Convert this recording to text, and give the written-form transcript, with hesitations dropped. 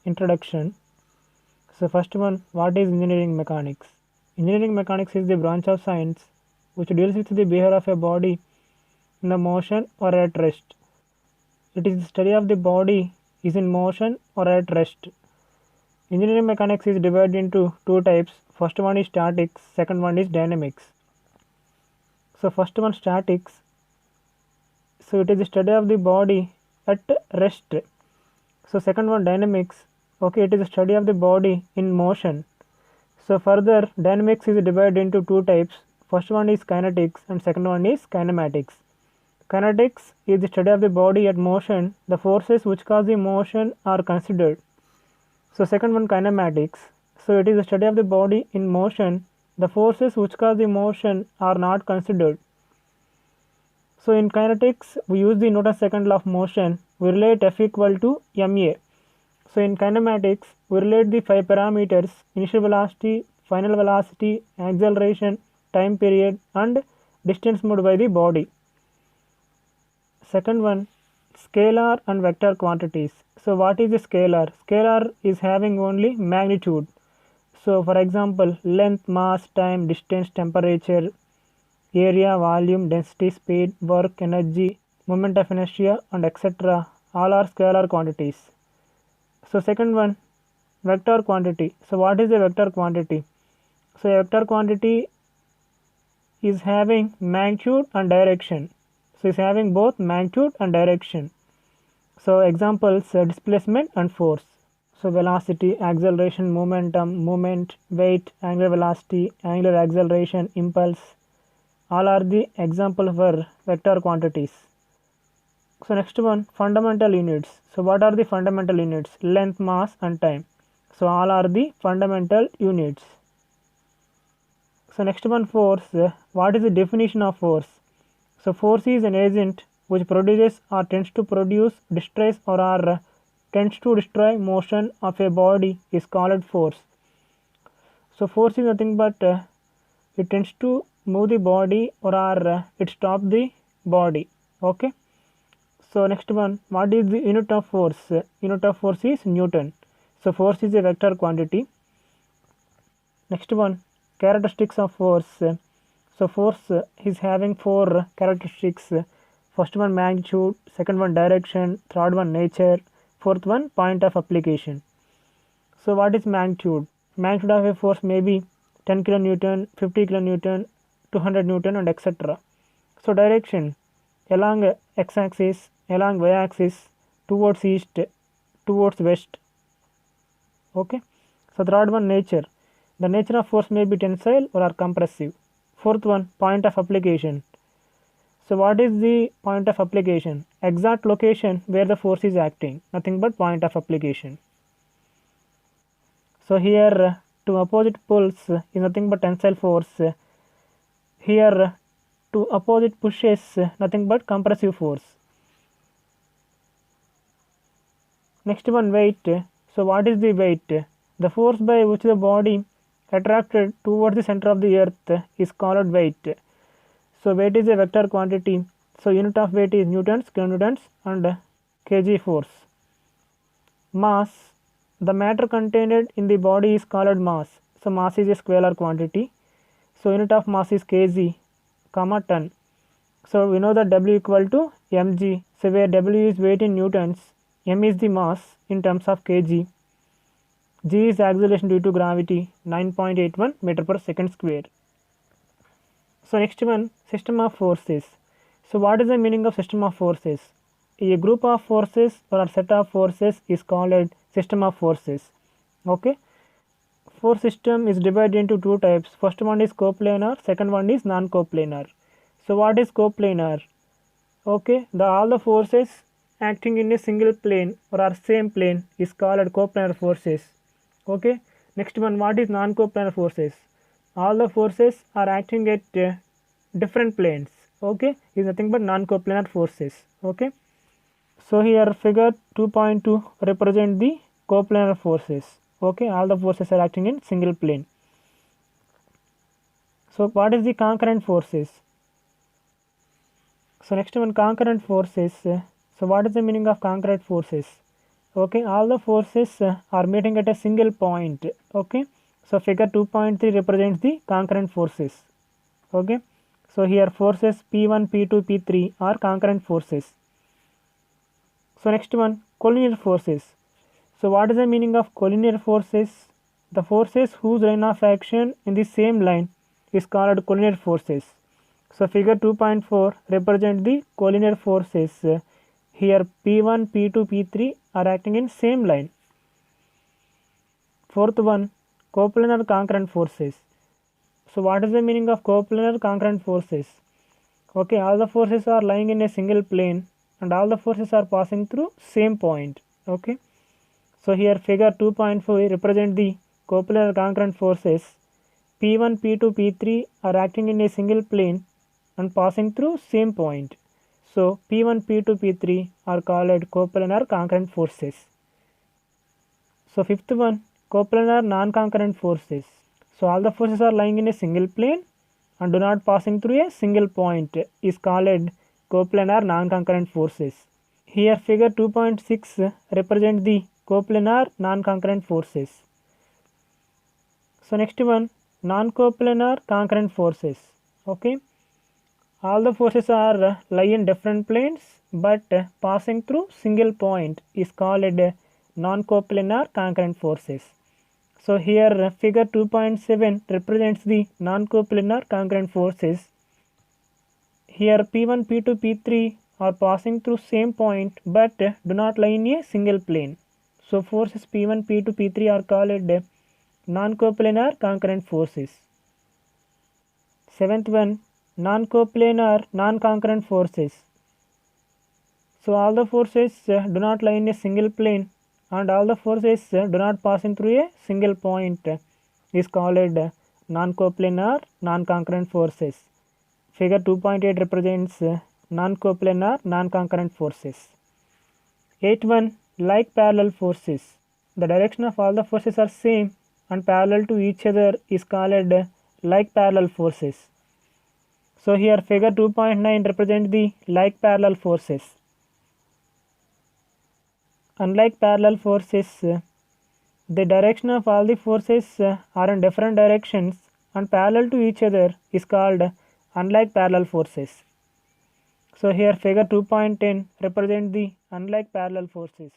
Introduction. So first one, what is engineering mechanics? Engineering mechanics is the branch of science which deals with the behavior of a body in the motion or at rest. It is the study of the body is in motion or at rest. Engineering mechanics is divided into two types. First one is statics, second one is dynamics. So first one, statics. So it is the study of the body at rest. So second one, dynamics. Okay, it is the study of the body in motion. So further, dynamics is divided into two types. First one is kinetics and second one is kinematics. Kinetics is the study of the body at motion. The forces which cause the motion are considered. So second one, kinematics. So it is the study of the body in motion. The forces which cause the motion are not considered. So in kinetics, we use the Newton's second law of motion. We relate F equal to ma. So in kinematics, we relate the 5 parameters: initial velocity, final velocity, acceleration, time period, and distance moved by the body. Second one, scalar and vector quantities. So what is a scalar? Scalar is having only magnitude. So for example, length, mass, time, distance, temperature, area, volume, density, speed, work, energy, moment of inertia, and etc. all are scalar quantities. So second one, vector quantity. So what is a vector quantity? So a vector quantity is having magnitude and direction. So it's having both magnitude and direction. So examples, displacement and force. So velocity, acceleration, momentum, moment, weight, angular velocity, angular acceleration, impulse, all are the example for vector quantities. So next one, fundamental units. So what are the fundamental units? Length, mass and time. So all are the fundamental units. So next one, force. What is the definition of force? So force is an agent which produces or tends to produce, destroys or tends to destroy motion of a body is called force. So force is nothing but it tends to move the body or it stops the body. Okay. So next one, what is the unit of force? Unit of force is Newton. So force is a vector quantity. Next one, characteristics of force. So force is having four characteristics. First one, magnitude, second one, direction, third one, nature, fourth one, point of application. So what is magnitude? Magnitude of a force may be 10 kilonewton, 50 kilonewton, 200 newton and etc. So direction, along x-axis, along y-axis, towards east, towards west. Okay. So third one, nature. The nature of force may be tensile or compressive. Fourth one, point of application. So what is the point of application? Exact location where the force is acting, nothing but point of application. So here two opposite poles is nothing but tensile force. Here two opposite pushes nothing but compressive force. Next one, weight. So what is the weight? The force by which the body attracted towards the center of the earth is called weight. So weight is a vector quantity. So unit of weight is newtons, kilonewtons and kg force. Mass. The matter contained in the body is called mass. So mass is a scalar quantity. So unit of mass is kg, comma ton. So we know that W equal to mg. So where W is weight in newtons, m is the mass in terms of kg. G is acceleration due to gravity, 9.81 meter per second square. So next one, system of forces. So what is the meaning of system of forces? A group of forces or a set of forces is called system of forces. Okay. Force system is divided into two types. First one is coplanar, second one is non-coplanar. So what is coplanar? Okay, all the forces acting in a single plane or are same plane is called coplanar forces. Okay, next one, what is non-coplanar forces? All the forces are acting at different planes. Okay, is nothing but non-coplanar forces. Okay, so here figure 2.2 represent the coplanar forces. Okay, all the forces are acting in single plane. So what is the concurrent forces? So next one, concurrent forces. So what is the meaning of concurrent forces? Okay, all the forces are meeting at a single point. Okay, so figure 2.3 represents the concurrent forces. Okay, so here forces P1, P2, P3 are concurrent forces. So next one, collinear forces. So what is the meaning of collinear forces? The forces whose line of action in the same line is called collinear forces. So figure 2.4 represent the collinear forces. Here P1, P2, P3 are acting in same line. Fourth one, coplanar concurrent forces. So what is the meaning of coplanar concurrent forces? Okay, all the forces are lying in a single plane and all the forces are passing through same point. Okay, so here figure 2.4 represent the coplanar concurrent forces. P1, P2, P3 are acting in a single plane and passing through same point. So P1, P2, P3 are called coplanar concurrent forces. So fifth one, coplanar non-concurrent forces. So all the forces are lying in a single plane and do not passing through a single point is called coplanar non-concurrent forces. Here figure 2.6 represent the coplanar non-concurrent forces. So next one, non-coplanar concurrent forces. Okay, all the forces are lie in different planes but passing through single point is called non-coplanar concurrent forces. So here figure 2.7 represents the non-coplanar concurrent forces. Here P1, P2, P3 are passing through same point but do not lie in a single plane. So forces P1, P2, P3 are called non-coplanar concurrent forces. Seventh one, non-coplanar non-concurrent forces. So all the forces do not lie in a single plane and all the forces do not passing through a single point is called non-coplanar non-concurrent forces. Figure 2.8 represents non-coplanar non-concurrent forces. 8.1 like parallel forces. The direction of all the forces are same and parallel to each other is called like parallel forces. So here figure 2.9 represents the like parallel forces. Unlike parallel forces, the direction of all the forces are in different directions and parallel to each other is called unlike parallel forces. So here figure 2.10 represent the unlike parallel forces.